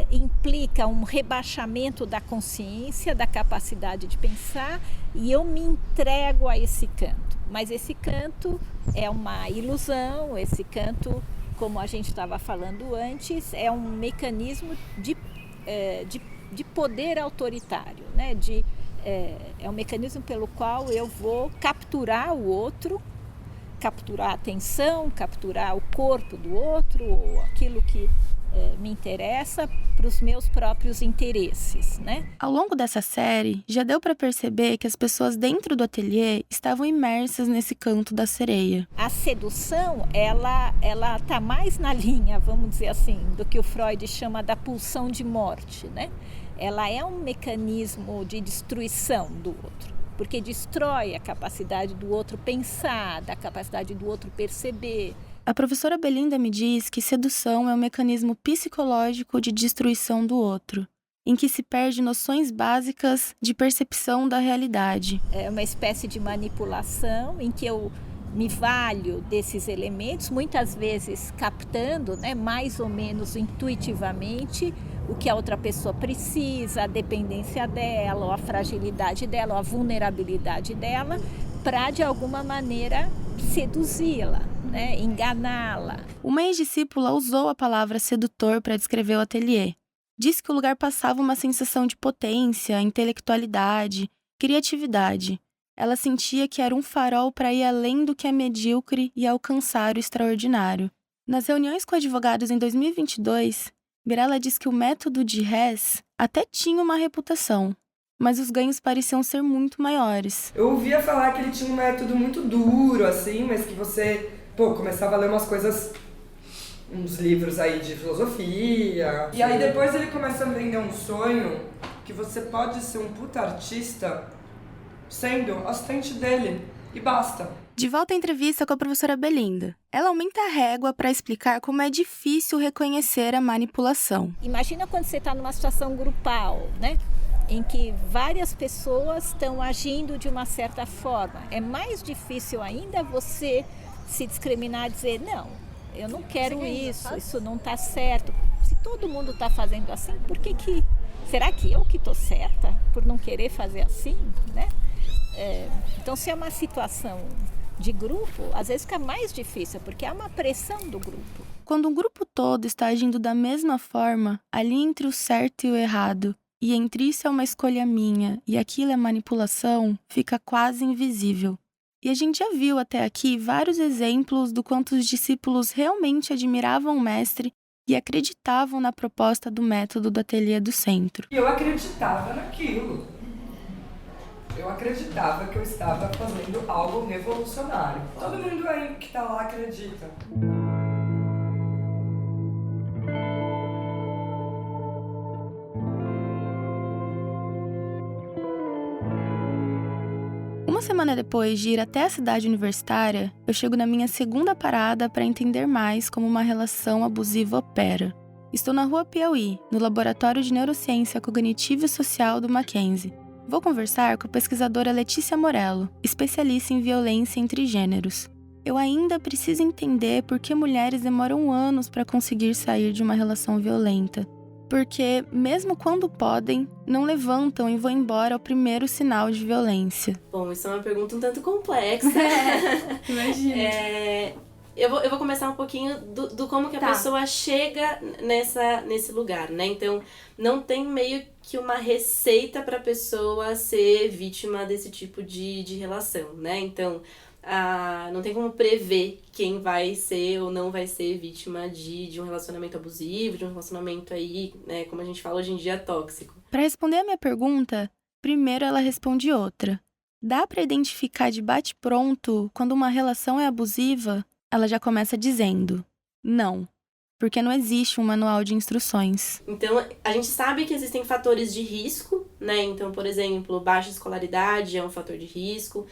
implica um rebaixamento da consciência, da capacidade de pensar, e eu me entrego a esse canto. Mas esse canto é uma ilusão, esse canto, como a gente estava falando antes, é um mecanismo de poder autoritário, né? É um mecanismo pelo qual eu vou capturar o outro, capturar a atenção, capturar o corpo do outro, ou aquilo que me interessa para os meus próprios interesses, né? Ao longo dessa série, já deu para perceber que as pessoas dentro do ateliê estavam imersas nesse canto da sereia. A sedução, ela tá mais na linha, vamos dizer assim, do que o Freud chama da pulsão de morte, né? Ela é um mecanismo de destruição do outro, porque destrói a capacidade do outro pensar, da capacidade do outro perceber. A professora Belinda me diz que sedução é um mecanismo psicológico de destruição do outro, em que se perde noções básicas de percepção da realidade. É uma espécie de manipulação em que eu me valho desses elementos, muitas vezes captando, né, mais ou menos intuitivamente, o que a outra pessoa precisa, a dependência dela, ou a fragilidade dela, ou a vulnerabilidade dela, para, de alguma maneira, seduzi-la, né, enganá-la. Uma ex-discípula usou a palavra sedutor para descrever o ateliê. Disse que o lugar passava uma sensação de potência, intelectualidade, criatividade. Ela sentia que era um farol para ir além do que é medíocre e alcançar o extraordinário. Nas reuniões com advogados em 2022, Mirella diz que o método de Hess até tinha uma reputação, mas os ganhos pareciam ser muito maiores. Eu ouvia falar que ele tinha um método muito duro, assim, mas que você, começava a ler umas coisas, uns livros aí de filosofia. E aí depois ele começa a vender um sonho que você pode ser um puta artista sendo assistente dele, e basta. De volta à entrevista com a professora Belinda. Ela aumenta a régua para explicar como é difícil reconhecer a manipulação. Imagina quando você está numa situação grupal, né? Em que várias pessoas estão agindo de uma certa forma. É mais difícil ainda você se discriminar e dizer, não, eu não quero isso não está certo. Se todo mundo está fazendo assim, por que será que eu que estou certa por não querer fazer assim, né? Então, se é uma situação de grupo, às vezes fica mais difícil, porque há uma pressão do grupo. Quando um grupo todo está agindo da mesma forma, ali entre o certo e o errado, e entre isso é uma escolha minha e aquilo é manipulação, fica quase invisível. E a gente já viu até aqui vários exemplos do quanto os discípulos realmente admiravam o mestre e acreditavam na proposta do método do ateliê do centro. E eu acreditava naquilo. Eu acreditava que eu estava fazendo algo revolucionário. Todo mundo aí que tá lá acredita. Uma semana depois de ir até a cidade universitária, eu chego na minha segunda parada para entender mais como uma relação abusiva opera. Estou na Rua Piauí, no Laboratório de Neurociência Cognitiva e Social do Mackenzie. Vou conversar com a pesquisadora Letícia Morello, especialista em violência entre gêneros. Eu ainda preciso entender por que mulheres demoram anos para conseguir sair de uma relação violenta. Porque, mesmo quando podem, não levantam e vão embora ao primeiro sinal de violência. Bom, isso é uma pergunta um tanto complexa. Imagina. Eu vou começar um pouquinho do como que a pessoa chega nesse lugar, né? Então, não tem meio que uma receita para a pessoa ser vítima desse tipo de relação, né? Então, não tem como prever quem vai ser ou não vai ser vítima de um relacionamento abusivo, de um relacionamento aí, né, como a gente fala hoje em dia, tóxico. Para responder a minha pergunta, primeiro ela responde outra. Dá para identificar de bate-pronto quando uma relação é abusiva? Ela já começa dizendo, não, porque não existe um manual de instruções. Então, a gente sabe que existem fatores de risco, né? Então, por exemplo, baixa escolaridade é um fator de risco,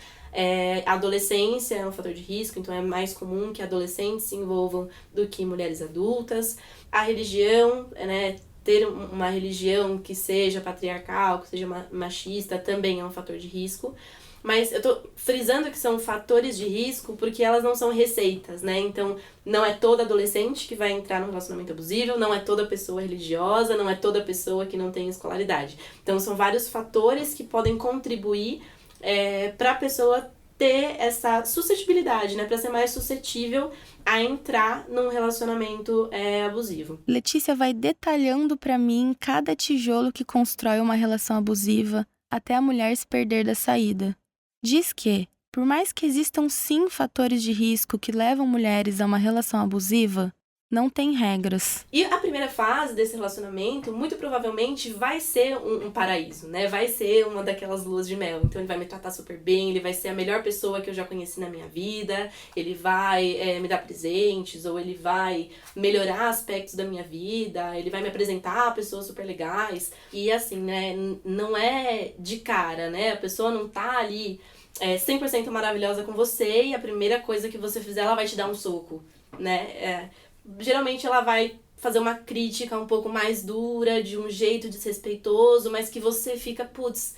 adolescência é um fator de risco, então é mais comum que adolescentes se envolvam do que mulheres adultas. A religião, né? Ter uma religião que seja patriarcal, que seja machista, também é um fator de risco. Mas eu tô frisando que são fatores de risco porque elas não são receitas, né? Então, não é toda adolescente que vai entrar num relacionamento abusivo, não é toda pessoa religiosa, não é toda pessoa que não tem escolaridade. Então, são vários fatores que podem contribuir para a pessoa ter essa suscetibilidade, né? Para ser mais suscetível a entrar num relacionamento abusivo. Letícia vai detalhando para mim cada tijolo que constrói uma relação abusiva até a mulher se perder da saída. Diz que, por mais que existam sim fatores de risco que levam mulheres a uma relação abusiva, não tem regras. E a primeira fase desse relacionamento, muito provavelmente, vai ser um paraíso, né? Vai ser uma daquelas luas de mel. Então ele vai me tratar super bem, ele vai ser a melhor pessoa que eu já conheci na minha vida, ele vai me dar presentes, ou ele vai melhorar aspectos da minha vida, ele vai me apresentar pessoas super legais. E assim, né? Não é de cara, né? A pessoa não tá ali 100% maravilhosa com você e a primeira coisa que você fizer, ela vai te dar um soco, né? Geralmente ela vai fazer uma crítica um pouco mais dura, de um jeito desrespeitoso, mas que você fica, putz,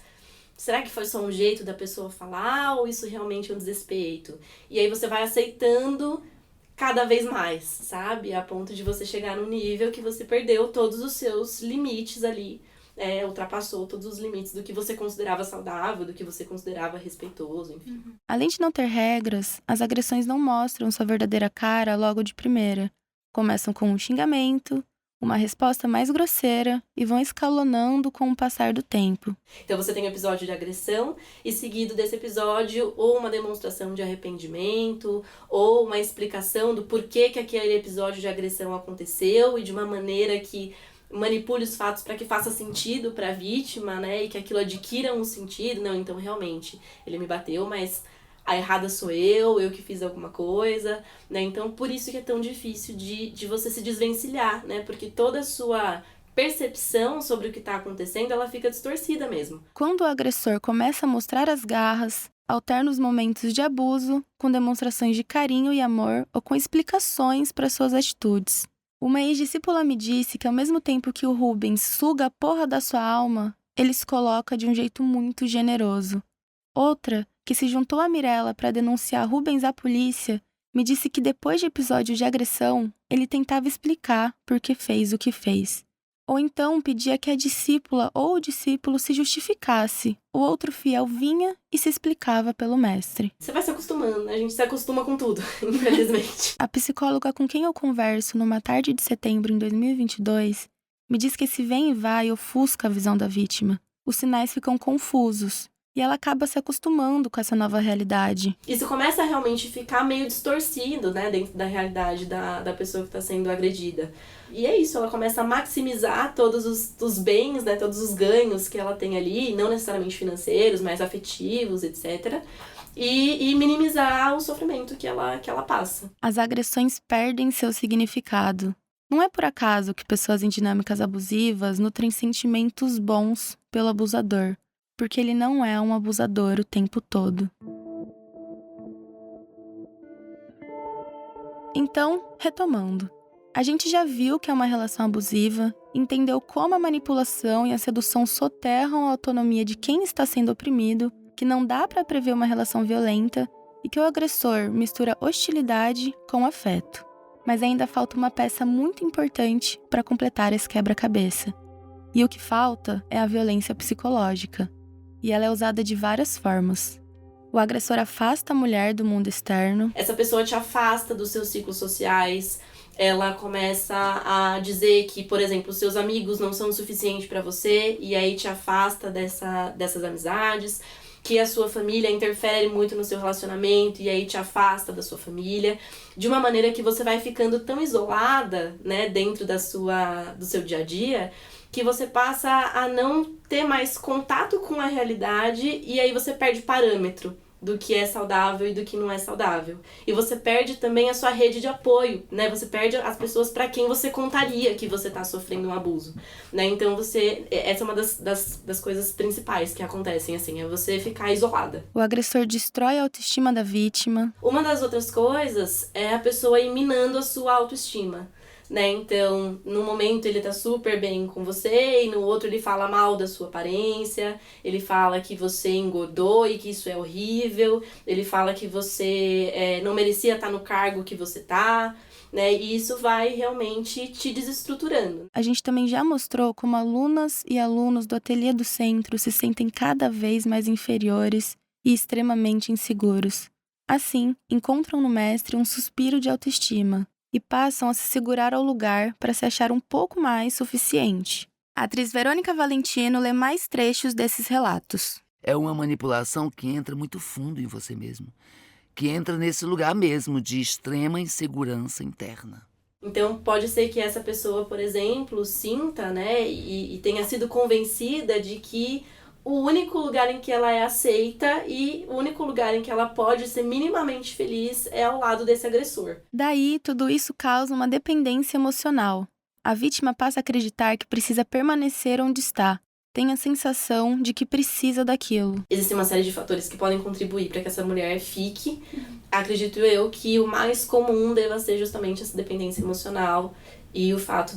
será que foi só um jeito da pessoa falar ou isso realmente é um desrespeito? E aí você vai aceitando cada vez mais, sabe? A ponto de você chegar num nível que você perdeu todos os seus limites ali, ultrapassou todos os limites do que você considerava saudável, do que você considerava respeitoso, enfim. Além de não ter regras, as agressões não mostram sua verdadeira cara logo de primeira. Começam com um xingamento, uma resposta mais grosseira e vão escalonando com o passar do tempo. Então você tem um episódio de agressão e seguido desse episódio ou uma demonstração de arrependimento ou uma explicação do porquê que aquele episódio de agressão aconteceu e de uma maneira que manipule os fatos para que faça sentido para a vítima, né, e que aquilo adquira um sentido. Não, então realmente ele me bateu, mas a errada sou eu que fiz alguma coisa, né? Então, por isso que é tão difícil de você se desvencilhar, né? Porque toda a sua percepção sobre o que está acontecendo, ela fica distorcida mesmo. Quando o agressor começa a mostrar as garras, alterna os momentos de abuso com demonstrações de carinho e amor ou com explicações para suas atitudes. Uma ex-discípula me disse que ao mesmo tempo que o Rubens suga a porra da sua alma, ele se coloca de um jeito muito generoso. Outra, que se juntou a Mirella para denunciar Rubens à polícia, me disse que depois de episódios de agressão, ele tentava explicar por que fez o que fez. Ou então pedia que a discípula ou o discípulo se justificasse. O outro fiel vinha e se explicava pelo mestre. Você vai se acostumando, né? A gente se acostuma com tudo, infelizmente. A psicóloga com quem eu converso numa tarde de setembro em 2022 me diz que esse vem e vai ofusca a visão da vítima. Os sinais ficam confusos. E ela acaba se acostumando com essa nova realidade. Isso começa a realmente ficar meio distorcido, né, dentro da realidade da pessoa que está sendo agredida. E é isso, ela começa a maximizar todos os bens, né, todos os ganhos que ela tem ali, não necessariamente financeiros, mas afetivos, etc., e minimizar o sofrimento que ela passa. As agressões perdem seu significado. Não é por acaso que pessoas em dinâmicas abusivas nutrem sentimentos bons pelo abusador, porque ele não é um abusador o tempo todo. Então, retomando. A gente já viu que é uma relação abusiva, entendeu como a manipulação e a sedução soterram a autonomia de quem está sendo oprimido, que não dá para prever uma relação violenta e que o agressor mistura hostilidade com afeto. Mas ainda falta uma peça muito importante para completar esse quebra-cabeça. E o que falta é a violência psicológica. E ela é usada de várias formas. O agressor afasta a mulher do mundo externo. Essa pessoa te afasta dos seus ciclos sociais. Ela começa a dizer que, por exemplo, seus amigos não são o suficiente para você e aí te afasta dessas amizades. Que a sua família interfere muito no seu relacionamento e aí te afasta da sua família. De uma maneira que você vai ficando tão isolada, né, dentro do seu dia a dia, que você passa a não ter mais contato com a realidade e aí você perde parâmetro do que é saudável e do que não é saudável. E você perde também a sua rede de apoio, né? Você perde as pessoas para quem você contaria que você tá sofrendo um abuso, né? Então essa é uma das coisas principais que acontecem, assim, é você ficar isolada. O agressor destrói a autoestima da vítima. Uma das outras coisas é a pessoa ir minando a sua autoestima. Né? Então, num momento ele tá super bem com você e no outro ele fala mal da sua aparência, ele fala que você engordou e que isso é horrível, ele fala que você não merecia estar no cargo que você tá, né? E isso vai realmente te desestruturando. A gente também já mostrou como alunas e alunos do ateliê do centro se sentem cada vez mais inferiores e extremamente inseguros. Assim, encontram no mestre um suspiro de autoestima e passam a se segurar ao lugar para se achar um pouco mais suficiente. A atriz Verônica Valentino lê mais trechos desses relatos. É uma manipulação que entra muito fundo em você mesmo, que entra nesse lugar mesmo de extrema insegurança interna. Então pode ser que essa pessoa, por exemplo, sinta, né, e tenha sido convencida de que o único lugar em que ela é aceita e o único lugar em que ela pode ser minimamente feliz é ao lado desse agressor. Daí, tudo isso causa uma dependência emocional. A vítima passa a acreditar que precisa permanecer onde está. Tem a sensação de que precisa daquilo. Existem uma série de fatores que podem contribuir para que essa mulher fique. Acredito eu que o mais comum deva ser justamente essa dependência emocional e o fato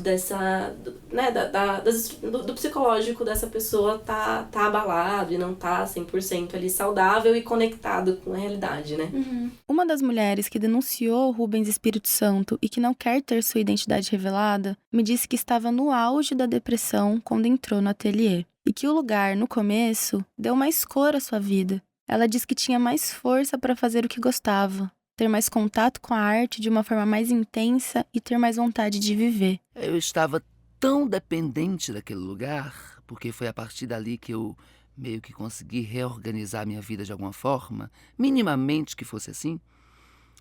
do psicológico dessa pessoa tá abalado e não tá 100% ali saudável e conectado com a realidade, né? Uhum. Uma das mulheres que denunciou Rubens Espírito Santo e que não quer ter sua identidade revelada, me disse que estava no auge da depressão quando entrou no ateliê. E que o lugar, no começo, deu mais cor à sua vida. Ela disse que tinha mais força para fazer o que gostava, ter mais contato com a arte de uma forma mais intensa e ter mais vontade de viver. Eu estava tão dependente daquele lugar, porque foi a partir dali que eu meio que consegui reorganizar minha vida de alguma forma, minimamente que fosse assim,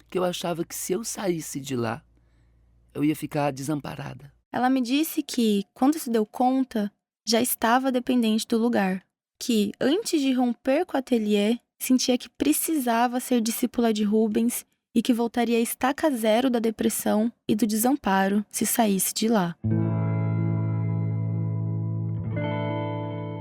que eu achava que se eu saísse de lá, eu ia ficar desamparada. Ela me disse que, quando se deu conta, já estava dependente do lugar. Que, antes de romper com o ateliê, sentia que precisava ser discípula de Rubens e que voltaria à estaca zero da depressão e do desamparo se saísse de lá.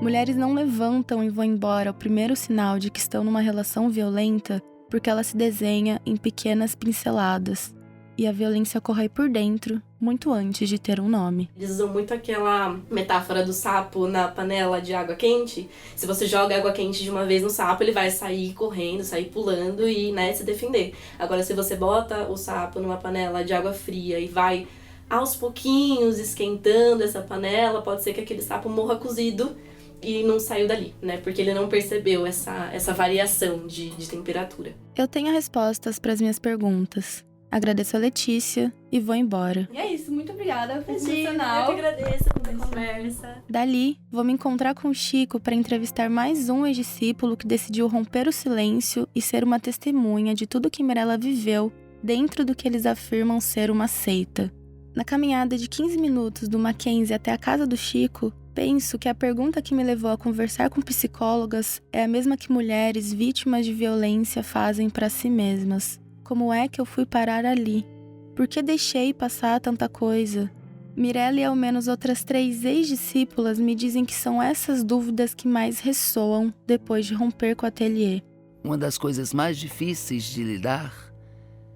Mulheres não levantam e vão embora ao primeiro sinal de que estão numa relação violenta porque ela se desenha em pequenas pinceladas. E a violência ocorre por dentro, muito antes de ter um nome. Eles usam muito aquela metáfora do sapo na panela de água quente. Se você joga água quente de uma vez no sapo, ele vai sair correndo, sair pulando e, né, se defender. Agora, se você bota o sapo numa panela de água fria e vai aos pouquinhos esquentando essa panela, pode ser que aquele sapo morra cozido e não saiu dali, né? Porque ele não percebeu essa variação de temperatura. Eu tenho respostas para as minhas perguntas. Agradeço a Letícia e vou embora. E é isso, muito obrigada. Foi sensacional. Eu que agradeço por ter conversa. conversa. Dali, vou me encontrar com o Chico para entrevistar mais um ex-discípulo que decidiu romper o silêncio e ser uma testemunha de tudo que Mirella viveu dentro do que eles afirmam ser uma seita. Na caminhada de 15 minutos do Mackenzie até a casa do Chico, penso que a pergunta que me levou a conversar com psicólogas é a mesma que mulheres vítimas de violência fazem para si mesmas. Como é que eu fui parar ali? Por que deixei passar tanta coisa? Mirella e ao menos outras 3 ex-discípulas me dizem que são essas dúvidas que mais ressoam depois de romper com o ateliê. Uma das coisas mais difíceis de lidar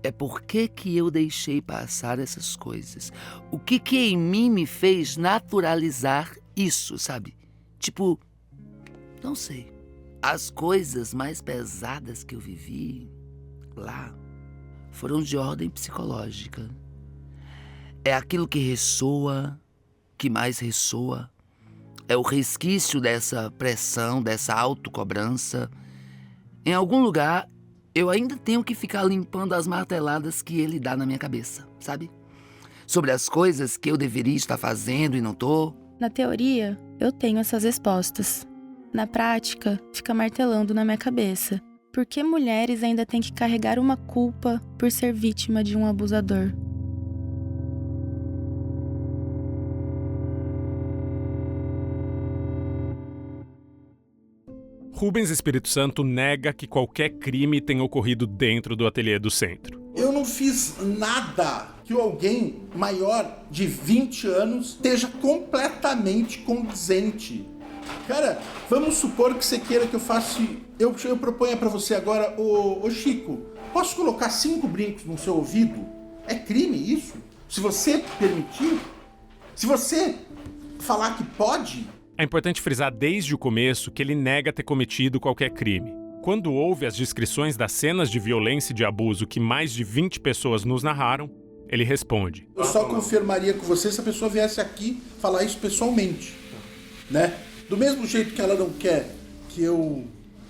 é por que eu deixei passar essas coisas. O que em mim me fez naturalizar isso, sabe? Tipo, não sei. As coisas mais pesadas que eu vivi lá foram de ordem psicológica. É aquilo que ressoa, que mais ressoa. É o resquício dessa pressão, dessa autocobrança. Em algum lugar, eu ainda tenho que ficar limpando as marteladas que ele dá na minha cabeça, sabe? Sobre as coisas que eu deveria estar fazendo e não tô. Na teoria, eu tenho essas respostas. Na prática, fica martelando na minha cabeça. Por que mulheres ainda têm que carregar uma culpa por ser vítima de um abusador? Rubens Espírito Santo nega que qualquer crime tenha ocorrido dentro do ateliê do centro. Eu não fiz nada que alguém maior de 20 anos esteja completamente condizente. Cara, vamos supor que você queira que eu faça... Eu proponho pra você agora, ô Chico, posso colocar 5 brincos no seu ouvido? É crime isso? Se você permitir? Se você falar que pode... É importante frisar desde o começo que ele nega ter cometido qualquer crime. Quando ouve as descrições das cenas de violência e de abuso que mais de 20 pessoas nos narraram, ele responde: eu só confirmaria com você se a pessoa viesse aqui falar isso pessoalmente, né? Do mesmo jeito que ela não quer que eu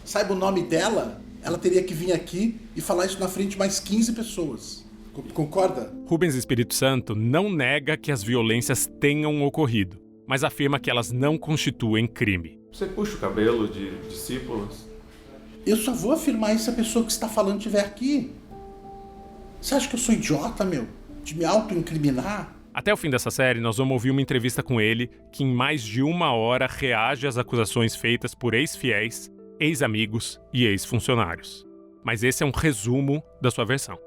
saiba o nome dela, ela teria que vir aqui e falar isso na frente de mais 15 pessoas. Concorda? Rubens Espírito Santo não nega que as violências tenham ocorrido, mas afirma que elas não constituem crime. Você puxa o cabelo de discípulos? Eu só vou afirmar isso se a pessoa que está falando estiver aqui. Você acha que eu sou idiota, meu? De me auto-incriminar? Até o fim dessa série, nós vamos ouvir uma entrevista com ele que em mais de 1 hora reage às acusações feitas por ex-fiéis, ex-amigos e ex-funcionários. Mas esse é um resumo da sua versão.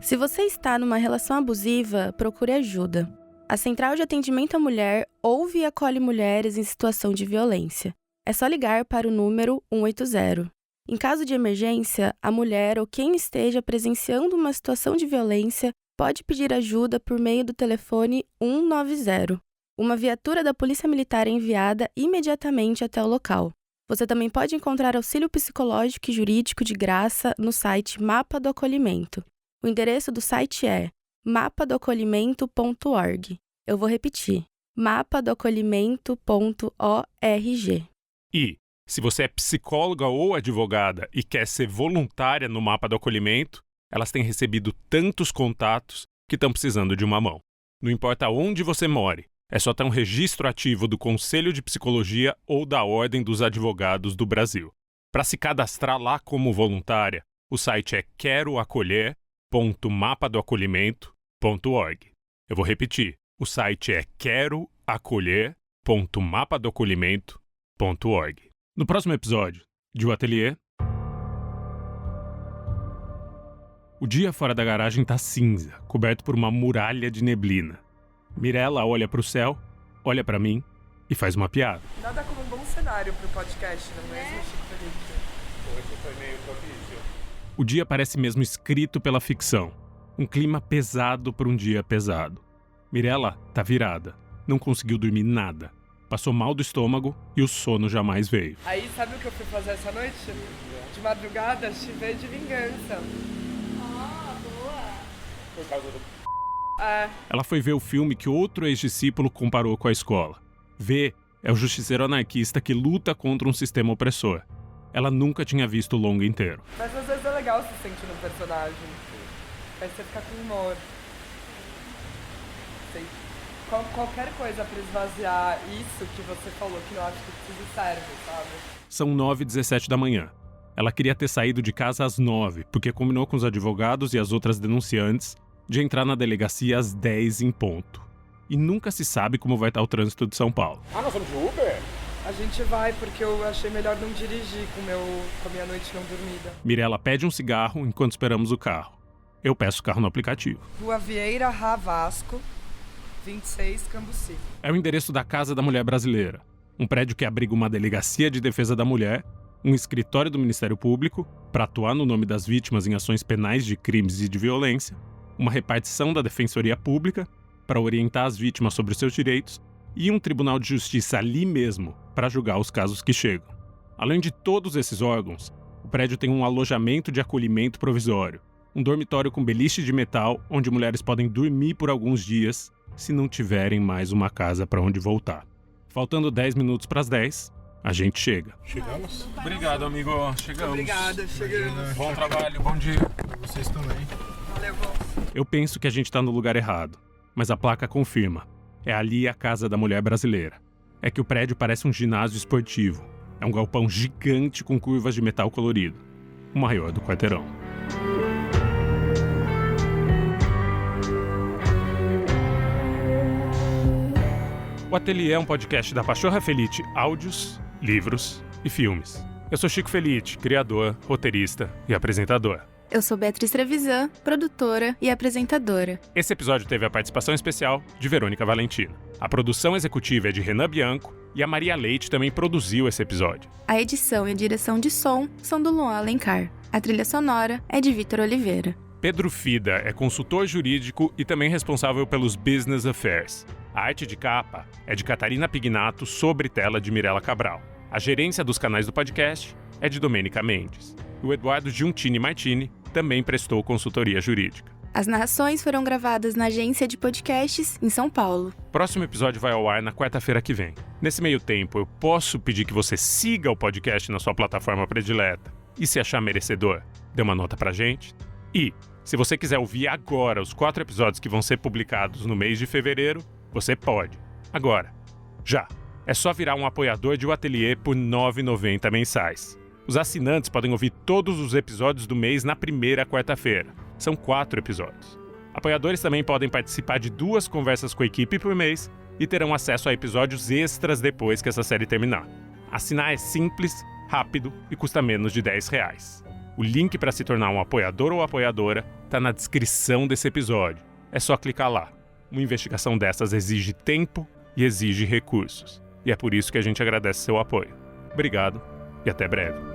Se você está numa relação abusiva, procure ajuda. A Central de Atendimento à Mulher ouve e acolhe mulheres em situação de violência. É só ligar para o número 180. Em caso de emergência, a mulher ou quem esteja presenciando uma situação de violência pode pedir ajuda por meio do telefone 190. Uma viatura da Polícia Militar é enviada imediatamente até o local. Você também pode encontrar auxílio psicológico e jurídico de graça no site Mapa do Acolhimento. O endereço do site é mapadoacolhimento.org. Eu vou repetir, mapadoacolhimento.org. E, se você é psicóloga ou advogada e quer ser voluntária no Mapa do Acolhimento, elas têm recebido tantos contatos que estão precisando de uma mão. Não importa onde você more, é só ter um registro ativo do Conselho de Psicologia ou da Ordem dos Advogados do Brasil. Para se cadastrar lá como voluntária, o site é queroacolher.mapadoacolhimento.org. Eu vou repetir, o site é queroacolher.mapadoacolhimento.org. No próximo episódio de O Ateliê, o dia fora da garagem tá cinza, coberto por uma muralha de neblina. Mirella olha pro céu, olha pra mim e faz uma piada. Nada como um bom cenário pro podcast, não é mesmo, Chico Felipe? Hoje foi meio propício. O dia parece mesmo escrito pela ficção. Um clima pesado para um dia pesado. Mirella tá virada, não conseguiu dormir nada. Passou mal do estômago e o sono jamais veio. Aí, sabe o que eu fui fazer essa noite? De madrugada, chivei de vingança. Ah, boa. Por causa do... Ela foi ver o filme que outro ex-discípulo comparou com a escola. V é o justiceiro anarquista que luta contra um sistema opressor. Ela nunca tinha visto o longa inteiro. Mas às vezes é legal se sentir no personagem. Aí você fica com humor. gostei. Qualquer coisa pra esvaziar isso que você falou, que eu acho que precisa serve, sabe? São 9h17 da manhã. Ela queria ter saído de casa às 9, porque combinou com os advogados e as outras denunciantes de entrar na delegacia às 10 em ponto. E nunca se sabe como vai estar o trânsito de São Paulo. Nós vamos de Uber? A gente vai porque eu achei melhor não dirigir com a minha noite não dormida. Mirella pede um cigarro enquanto esperamos o carro. Eu peço o carro no aplicativo. Rua Vieira, Vasco, 26, Cambuci. É o endereço da Casa da Mulher Brasileira, um prédio que abriga uma delegacia de defesa da mulher, um escritório do Ministério Público, para atuar no nome das vítimas em ações penais de crimes e de violência, uma repartição da Defensoria Pública, para orientar as vítimas sobre os seus direitos, e um tribunal de justiça ali mesmo, para julgar os casos que chegam. Além de todos esses órgãos, o prédio tem um alojamento de acolhimento provisório, um dormitório com beliche de metal onde mulheres podem dormir por alguns dias se não tiverem mais uma casa para onde voltar. Faltando 10 minutos para as 10, a gente chega. Chegamos? Obrigado, amigo. Chegamos. Obrigada, chegamos. Bom trabalho, bom dia. Pra vocês também. Valeu, Eu penso que a gente tá no lugar errado, mas a placa confirma. É ali a Casa da Mulher Brasileira. É que o prédio parece um ginásio esportivo. É um galpão gigante com curvas de metal colorido. O maior do quarteirão. O Ateliê é um podcast da Pachorra Felite, áudios, livros e filmes. Eu sou Chico Felite, criador, roteirista e apresentador. Eu sou Beatriz Trevisan, produtora e apresentadora. Esse episódio teve a participação especial de Verônica Valentina. A produção executiva é de Renan Bianco e a Maria Leite também produziu esse episódio. A edição e a direção de som são do Luan Alencar. A trilha sonora é de Vitor Oliveira. Pedro Fida é consultor jurídico e também responsável pelos Business Affairs. A arte de capa é de Catarina Pignato, sobre tela de Mirella Cabral. A gerência dos canais do podcast é de Domênica Mendes. O Eduardo Giuntini Martini também prestou consultoria jurídica. As narrações foram gravadas na agência de podcasts em São Paulo. Próximo episódio vai ao ar na quarta-feira que vem. Nesse meio tempo, eu posso pedir que você siga o podcast na sua plataforma predileta. E se achar merecedor, dê uma nota pra gente. E, se você quiser ouvir agora os 4 episódios que vão ser publicados no mês de fevereiro, você pode. Agora. Já. É só virar um apoiador de O Ateliê por R$ 9,90 mensais. Os assinantes podem ouvir todos os episódios do mês na primeira quarta-feira. São 4 episódios. Apoiadores também podem participar de 2 conversas com a equipe por mês e terão acesso a episódios extras depois que essa série terminar. Assinar é simples, rápido e custa menos de R$10. O link para se tornar um apoiador ou apoiadora está na descrição desse episódio. É só clicar lá. Uma investigação dessas exige tempo e exige recursos. E é por isso que a gente agradece seu apoio. Obrigado e até breve.